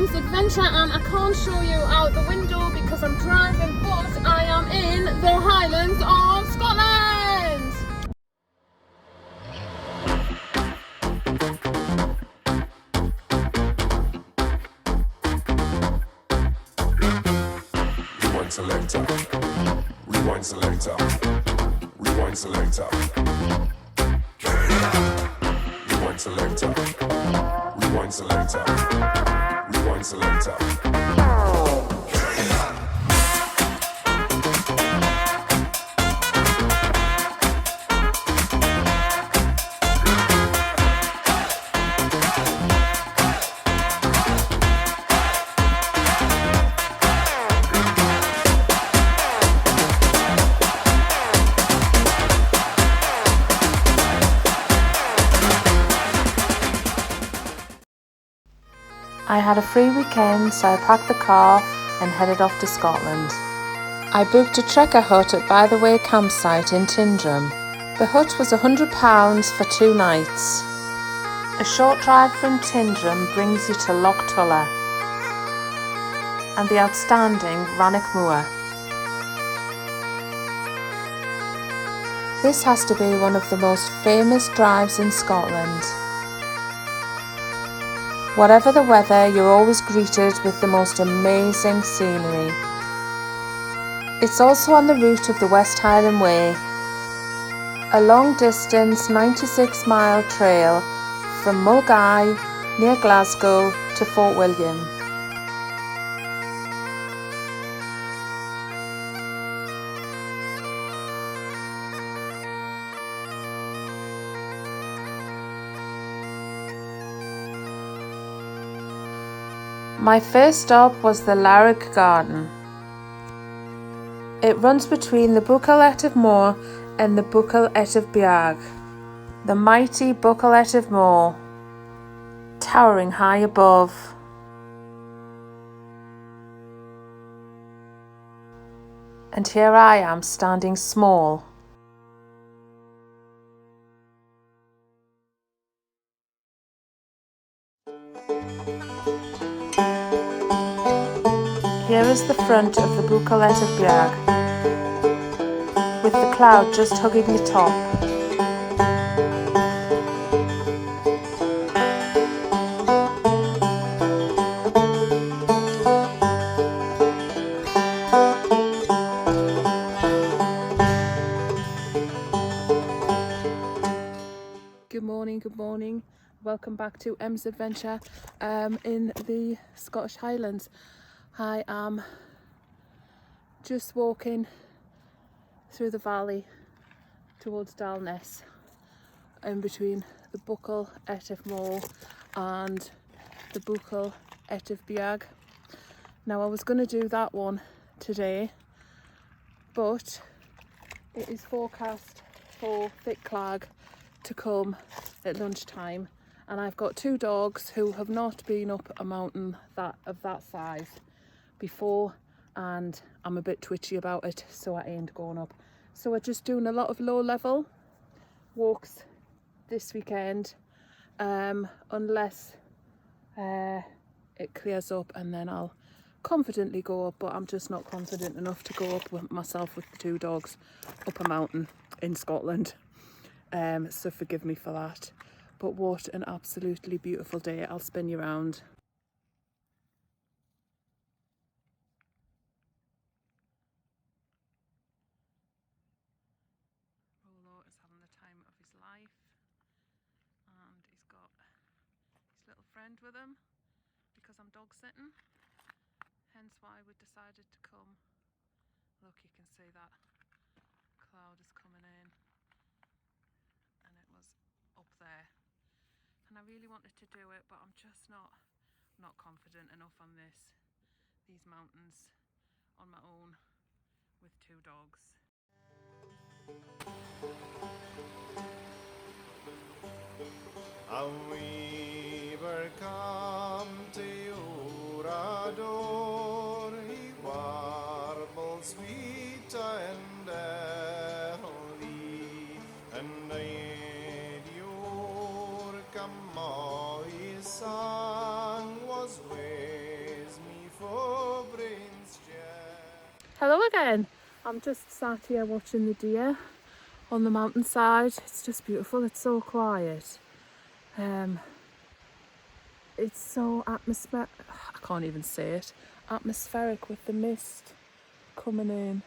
Em's Adventure, and I can't show you out the window because I'm driving, but I am in the Highlands of Scotland. Rewind selector, rewind selector, rewind selector. Rewind selector, rewind selector, rewind selector. I had a free weekend, so I packed the car and headed off to Scotland. I booked a trekker hut at By the Way campsite in Tyndrum. The hut was £100 for 2 nights. A short drive from Tyndrum brings you to Loch Tulla and the outstanding Rannoch Moor. This has to be one of the most famous drives in Scotland. Whatever the weather, you're always greeted with the most amazing scenery. It's also on the route of the West Highland Way, a long-distance 96-mile trail from Mulgai near Glasgow to Fort William. My first stop was the Larrig Garden. It runs between the Buchel of Moor and the Buchel of Beag, the mighty Buchel of Moor, towering high above. And here I am standing small. Here is the front of the Buchel of Beag, with the cloud just hugging the top. Good morning. Welcome back to Em's Adventure in the Scottish Highlands. I am just walking through the valley towards Dalness, in between the Buchel of Moor and the Buchel of Beag. Now I was going to do that one today, but it is forecast for thick clag to come at lunchtime, and I've got 2 dogs who have not been up a mountain of that size before, and I'm a bit twitchy about it, so I ain't going up. So we're just doing a lot of low level walks this weekend, unless it clears up, and then I'll confidently go up, but I'm just not confident enough to go up with myself with the 2 dogs up a mountain in Scotland. So forgive me for that. But what an absolutely beautiful day. I'll spin you around. Rolo is having the time of his life, and he's got his little friend with him because I'm dog sitting, hence why we decided to come. Look, you can see that cloud is coming in, and it was up there, and I really wanted to do it, but I'm just not confident enough on these mountains on my own with 2 dogs. A weaver come to your door, he warbles sweet and early, and I your come my song was way hello again. I'm just sat here watching the deer on the mountainside. It's just beautiful. It's so quiet. It's so I can't even say it. Atmospheric with the mist coming in.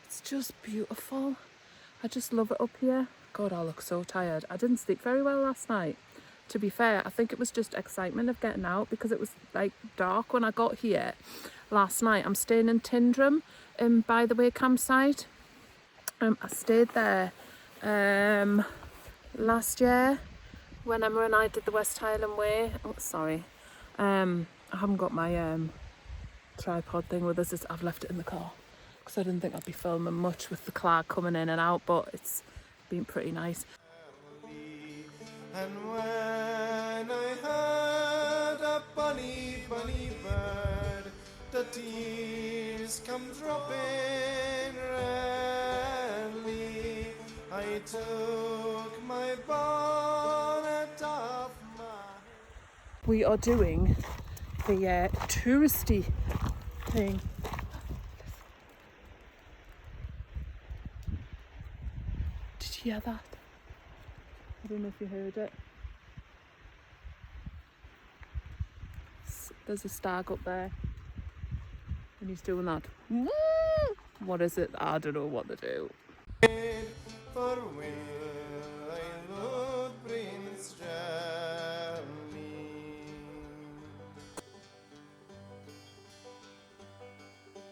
It's just beautiful. I just love it up here. God, I look so tired. I didn't sleep very well last night. To be fair, I think it was just excitement of getting out because it was like dark when I got here last night. I'm staying in Tyndrum, by the way campsite. I stayed there last year when Emma and I did the West Highland Way. Oh, sorry. I haven't got my tripod thing with us. I've left it in the car because I didn't think I'd be filming much with the cloud coming in and out, but it's been pretty nice. And when I heard a bunny, bunny bird, the tears come dropping redly. I took my bonnet off my head. We are doing the touristy thing. Did you hear that? I don't know if you heard it. There's a stag up there and he's doing that. What is it? I don't know what they do. For will I love Prince Charlie?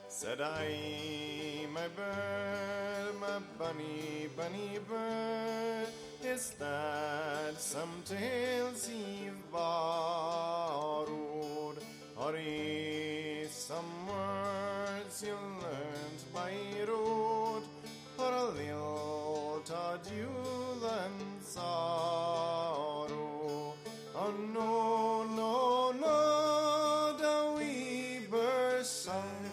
Said I, my bird, my bunny, bunny bird, is that some tales you've borrowed, or is some words you learned by rote, or a little taught you and sorrow? Oh no, no, no, the wee bird sung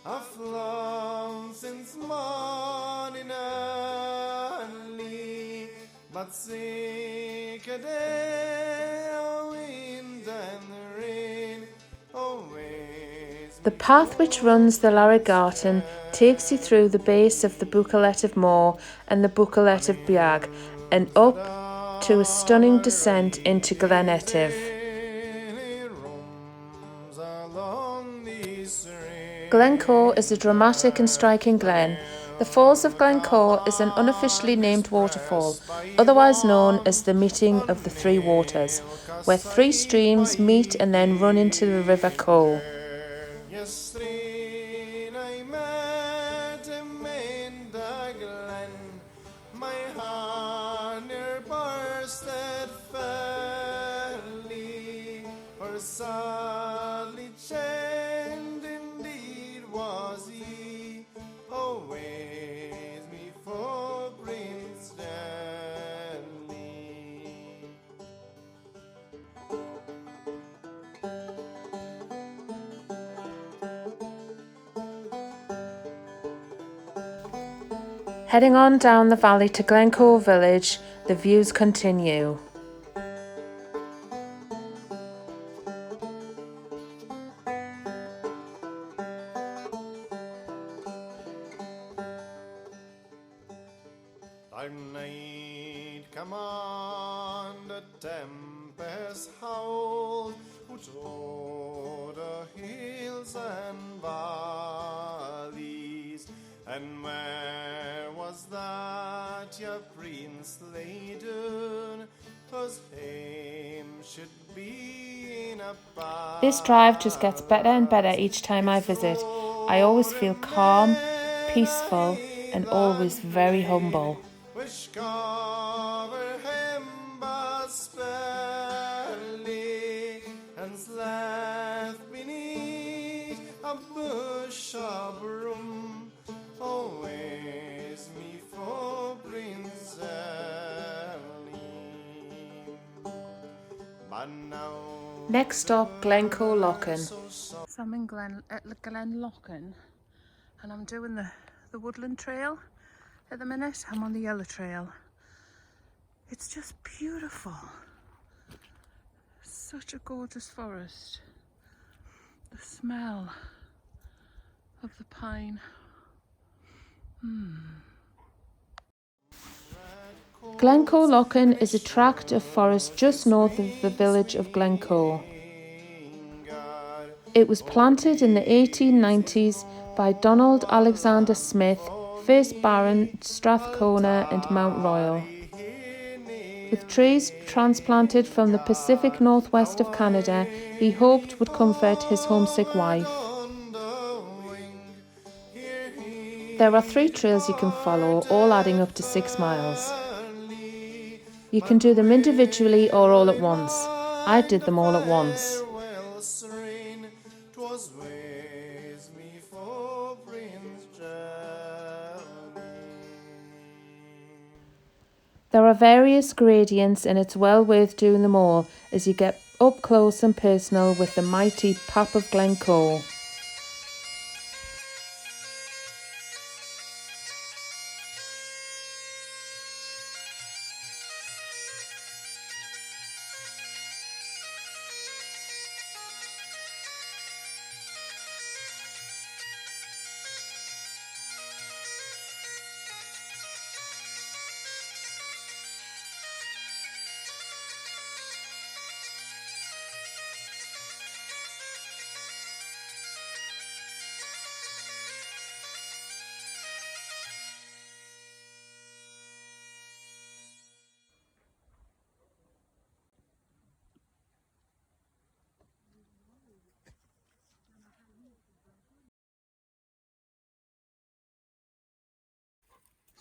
of long since morning early, but sick a day of wind and rain, always. The path which runs the Larrigarten takes you through the base of the Buccleuch of Moor and the Buccleuch of Biag and up to a stunning descent into Glen Etive. Glencoe is a dramatic and striking glen. The Falls of Glencoe is an unofficially named waterfall, otherwise known as the Meeting of the Three Waters, where three streams meet and then run into the River Coe. Yesterday I met him in the glen, my heart near bursted fairly, for sadly changed indeed was he, always before Prince Stanley. Heading on down the valley to Glencoe village, the views continue. Dark night come on, the tempest howled, which o'er the hills and valleys. And where was that your prince laid down? 'Twas him should be in a palace. This drive just gets better and better each time I visit. I always feel calm, peaceful, and always very humble. Which cover him but sparely, and slept beneath a bush of broom, always me for Prince Ali. But now Next stop, Glencoe Locken. So I'm in Glen Locken and I'm doing the woodland trail at the minute. I'm on the yellow trail. It's just beautiful. Such a gorgeous forest. The smell of the pine Glencoe Loughin is a tract of forest just north of the village of Glencoe. It was planted in the 1890s by Donald Alexander Smith, 1st Baron Strathcona and Mount Royal. With trees transplanted from the Pacific Northwest of Canada, he hoped would comfort his homesick wife. There are 3 trails you can follow, all adding up to 6 miles. You can do them individually or all at once. I did them all at once. There are various gradients and it's well worth doing them all as you get up close and personal with the mighty Pap of Glencoe.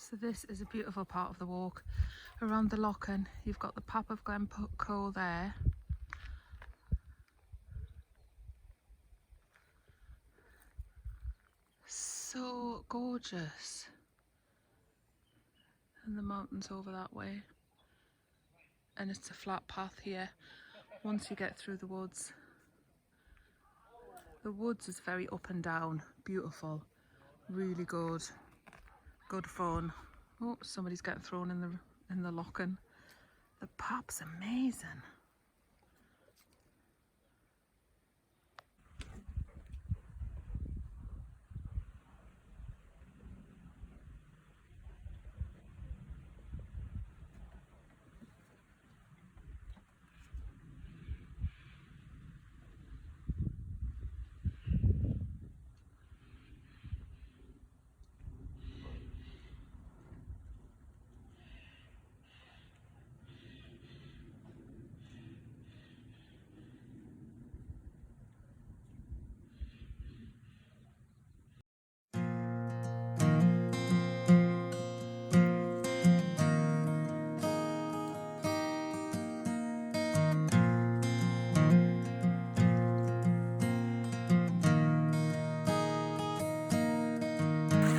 So this is a beautiful part of the walk around the Loughin. You've got the Pap of Glencoe there. So gorgeous. And the mountains over that way. And it's a flat path here once you get through the woods. The woods is very up and down, beautiful, really good. Good fun. Oh, somebody's getting thrown in the Loughin. The Pap's amazing.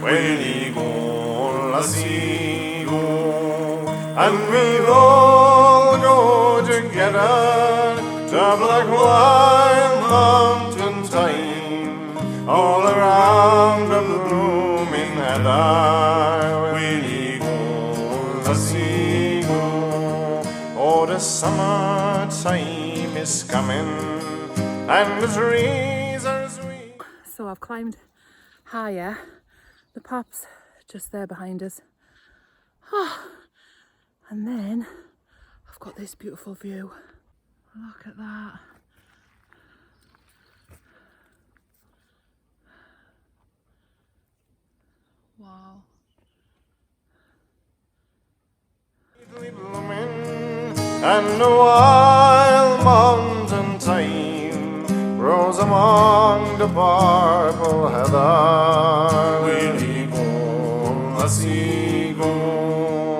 We go, lassie go, and we'll all go together to Black Wild Mountain time, all around the blooming heather. We go, lassie go, oh, the summer time is coming, and the trees are sweet. So I've climbed higher. The Pap's just there behind us. Oh, and then I've got this beautiful view. Look at that. Wow. And the wild mountain thyme grows among the purple heather. We'll go, lassie go,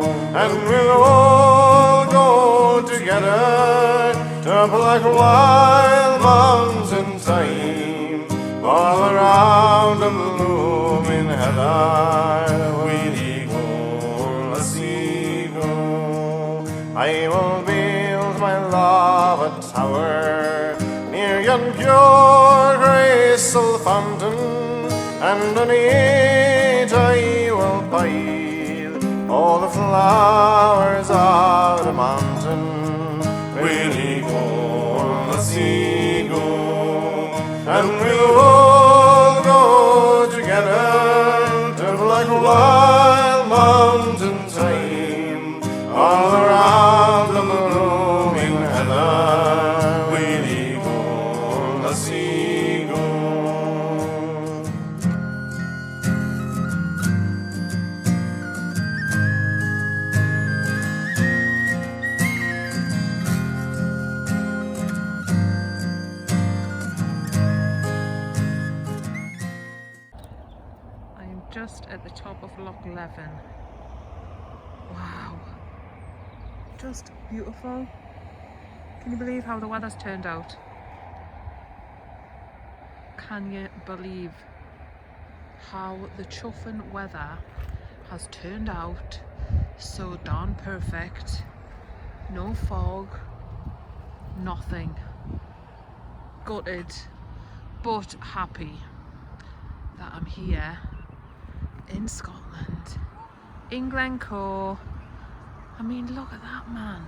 and we'll all go together to Black Wild Mountain thyme, all around the blooming heather. We'll go, lassie go, I will build my love a tower near yon pure crystal fountain, and on it I will bide all the flowers of the mountain. We'll go, lassie go, and we'll all go together to black wild mountain thyme, all around the blooming heather, we'll go the sea go. I am just at the top of Loch Leven. Wow, just beautiful. Can you believe how the weather's turned out? Can you believe how the chuffing weather has turned out? So darn perfect. No fog, nothing. Gutted, but happy that I'm here in Scotland, in Glencoe. I mean, look at that, man.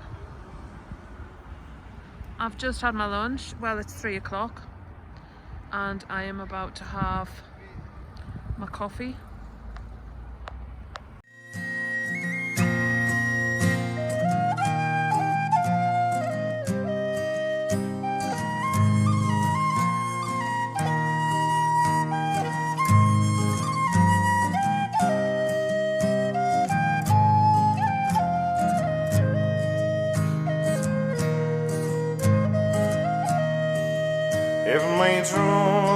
I've just had my lunch. Well, it's 3 o'clock and I am about to have my coffee. If my true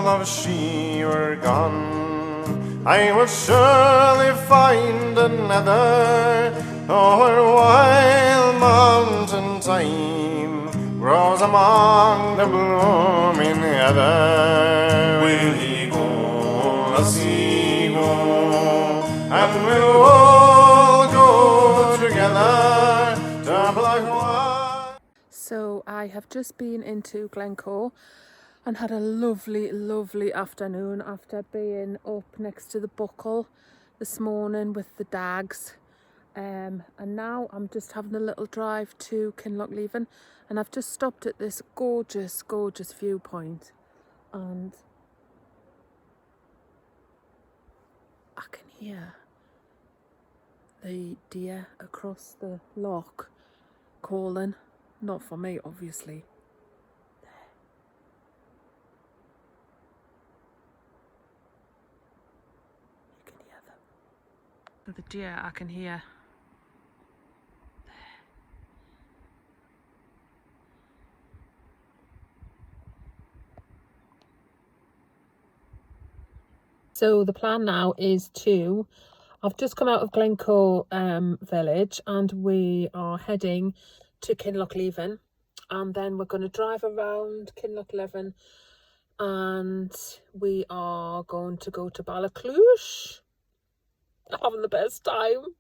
love she were gone, I would surely find another. Oh, her wild mountain thyme grows among the blooming heather. Will he go, the sea go, and we'll all go together to Black Wild. So I have just been into Glencoe and had a lovely, lovely afternoon after being up next to the Buckle this morning with the dags. And now I'm just having a little drive to Kinlochleven, and I've just stopped at this gorgeous, gorgeous viewpoint, and I can hear the deer across the loch calling. Not for me, obviously. You can hear them. The deer I can hear. So the plan now is I've just come out of Glencoe village and we are heading to Kinlochleven, and then we're going to drive around Kinlochleven and we are going to go to Ballaclush. Having the best time.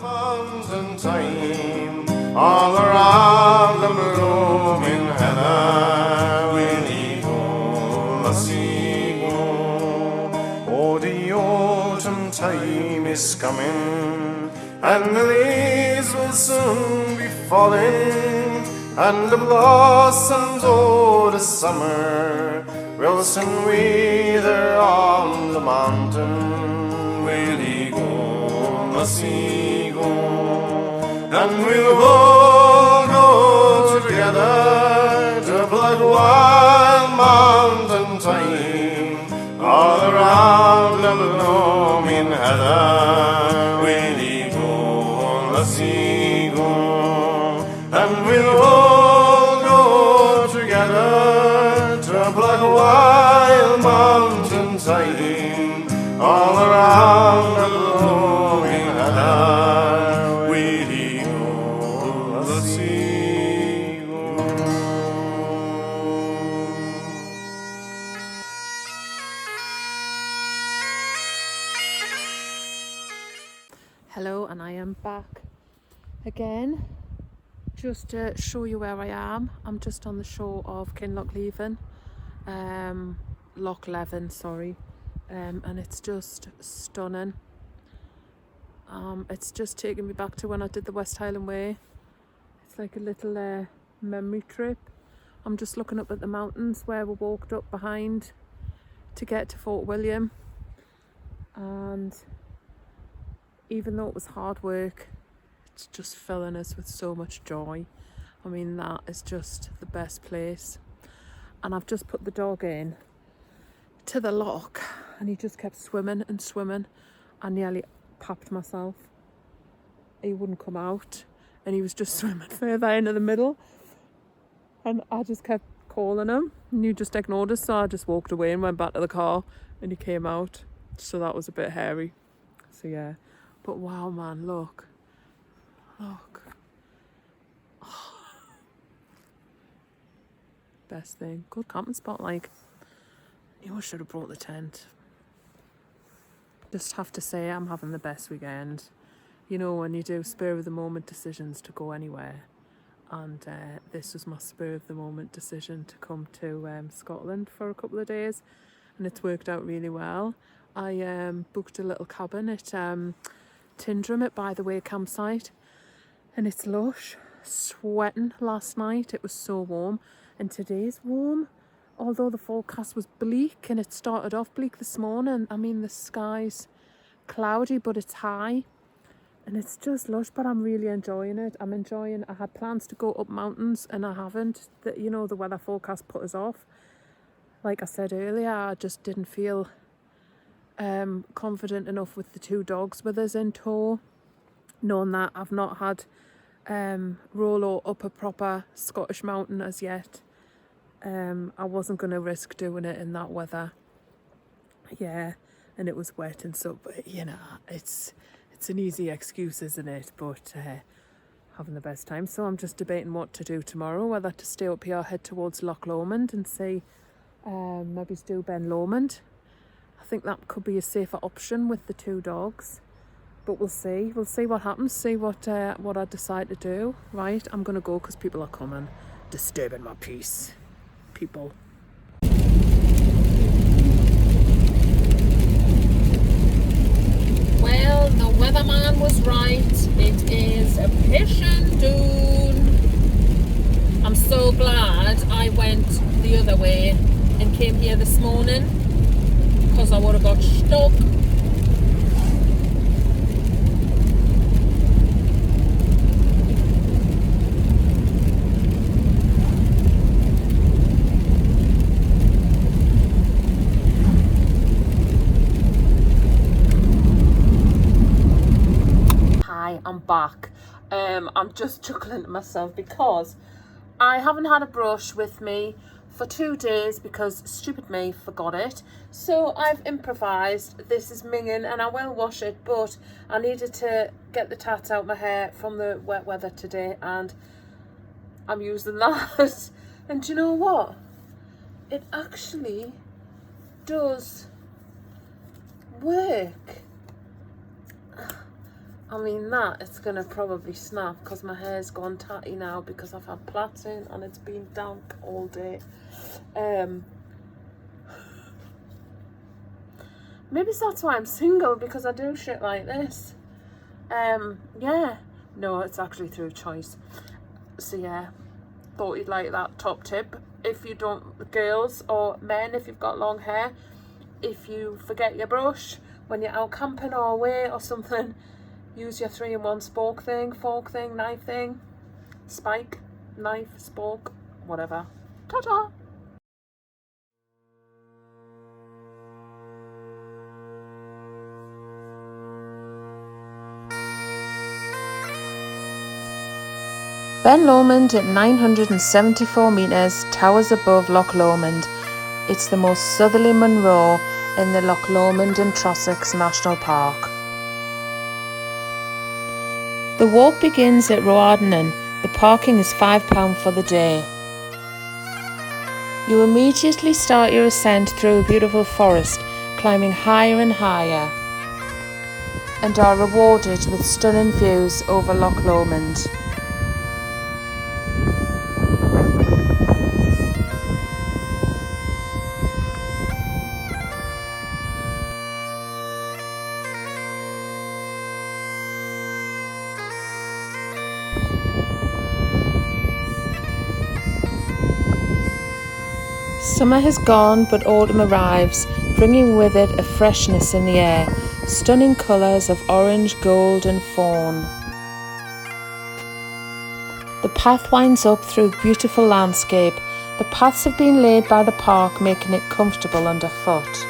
Mountain thyme, all around the blooming heather, will he go, the sea go. Oh, the autumn time is coming, and the leaves will soon be falling, and the blossoms of the summer will soon wither on the mountain. Will he go, the sea go, and we'll all go together to Black Wild Mountain thyme, all around the blooming heather. Will he go, the sea go, and we'll all go together to Black Wild Mountain thyme, all around the blooming heather. Will he go, the sea go. Hello, and I am back again just to show you where I am. I'm just on the shore of Kinlochleven, Loch Leven, sorry, and it's just stunning. It's just taking me back to when I did the West Highland Way. It's like a little memory trip. I'm just looking up at the mountains where we walked up behind to get to Fort William, and even though it was hard work, it's just filling us with so much joy. I mean, that is just the best place. And I've just put the dog in to the lock and he just kept swimming and swimming. I nearly papped myself. He wouldn't come out and he was just swimming further into the middle. And I just kept calling him and he just ignored us, so I just walked away and went back to the car and he came out. So that was a bit hairy. So yeah, but wow man, look. Best thing. Good camping spot, like. You should have brought the tent. Just have to say I'm having the best weekend. You know, when you do spur of the moment decisions to go anywhere. And this was my spur of the moment decision to come to Scotland for a couple of days. And it's worked out really well. I booked a little cabin at Tyndrum at By the Way campsite. And it's lush. Sweating last night. It was so warm. And today's warm. Although the forecast was bleak and it started off bleak this morning. I mean, the sky's cloudy, but it's high. And it's just lush, but I'm really enjoying it. I had plans to go up mountains and I haven't. The weather forecast put us off. Like I said earlier, I just didn't feel confident enough with the 2 dogs with us in tow. Knowing that I've not had Rolo up a proper Scottish mountain as yet. I wasn't going to risk doing it in that weather. Yeah, and it was wet and so, but it's an easy excuse, isn't it? But having the best time. So I'm just debating what to do tomorrow, whether to stay up here or head towards Loch Lomond and see, maybe do Ben Lomond. I think that could be a safer option with the 2 dogs. But we'll see. We'll see what happens, see what I decide to do. Right, I'm going to go because people are coming, disturbing my peace. People. Well, the weatherman was right. It is a pishing doon. I'm so glad I went the other way and came here this morning because I would have got stuck. I'm back. I'm just chuckling to myself because I haven't had a brush with me for 2 days because stupid me forgot it. So I've improvised. This is minging and I will wash it, but I needed to get the tats out my hair from the wet weather today and I'm using that. And do you know what? It actually does work. I mean that, it's going to probably snap because my hair's gone tatty now because I've had plaits in and it's been damp all day. Maybe that's why I'm single, because I do shit like this. Yeah. No, it's actually through choice. So yeah, thought you'd like that top tip. If you don't, girls or men, if you've got long hair, if you forget your brush when you're out camping or away or something, use your 3-in-1 fork thing, knife thing, spike, knife, spork, whatever. Ta-ta! Ben Lomond at 974 metres towers above Loch Lomond. It's the most southerly Munro in the Loch Lomond and Trossachs National Park. The walk begins at Roardenan. The parking is £5 for the day. You immediately start your ascent through a beautiful forest, climbing higher and higher, and are rewarded with stunning views over Loch Lomond. Summer has gone, but autumn arrives, bringing with it a freshness in the air, stunning colours of orange, gold and fawn. The path winds up through a beautiful landscape. The paths have been laid by the park, making it comfortable underfoot.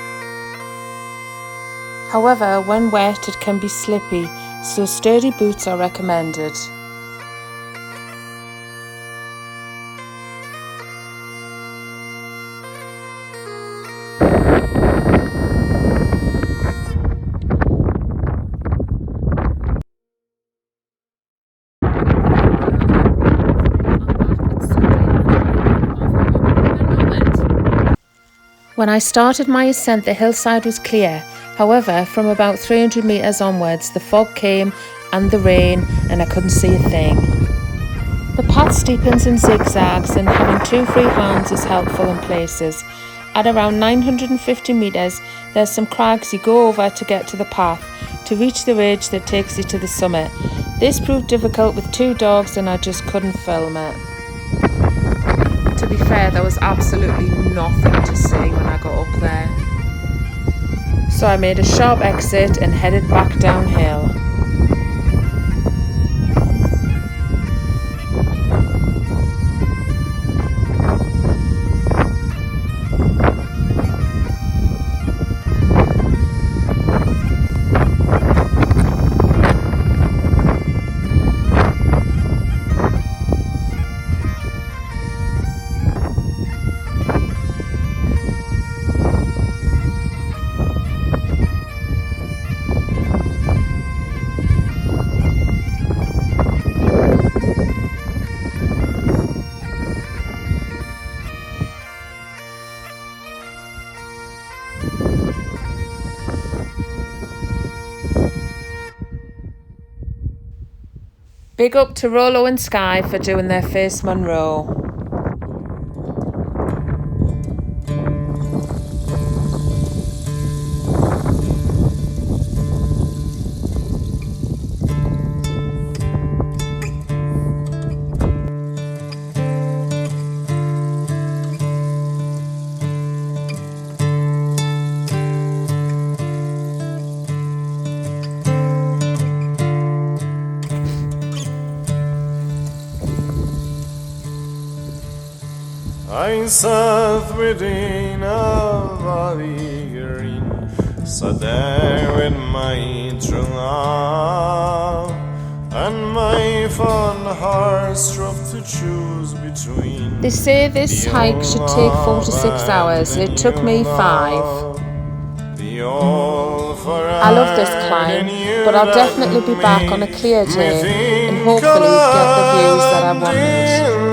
However, when wet it can be slippy, so sturdy boots are recommended. When I started my ascent, the hillside was clear. However, from about 300 metres onwards, the fog came and the rain, and I couldn't see a thing. The path steepens and zigzags, and having 2 free hands is helpful in places. At around 950 metres, there's some crags you go over to get to the path, to reach the ridge that takes you to the summit. This proved difficult with 2 dogs, and I just couldn't film it. To be fair, there was absolutely nothing to see when I got up there. So I made a sharp exit and headed back downhill. Big up to Rollo and Sky for doing their first Monroe. I sat within a valley green, sat there with my true love, and my fond heart strove to choose between. They say this hike should take 4 to 6 hours. It took me 5. I love this climb, but I'll definitely be back on a clear day and hopefully get the views that I wanted.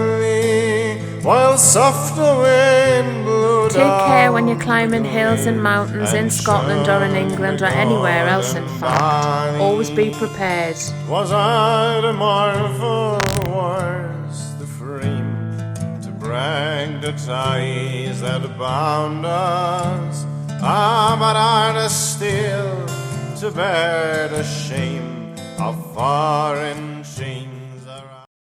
While softer wind blew Take care when you're climbing hills and mountains in Scotland or in England or anywhere else, in fact. Always be prepared. Was I the marvel was the frame to break the ties that bound us? But I'd still to bear the shame of foreign shame.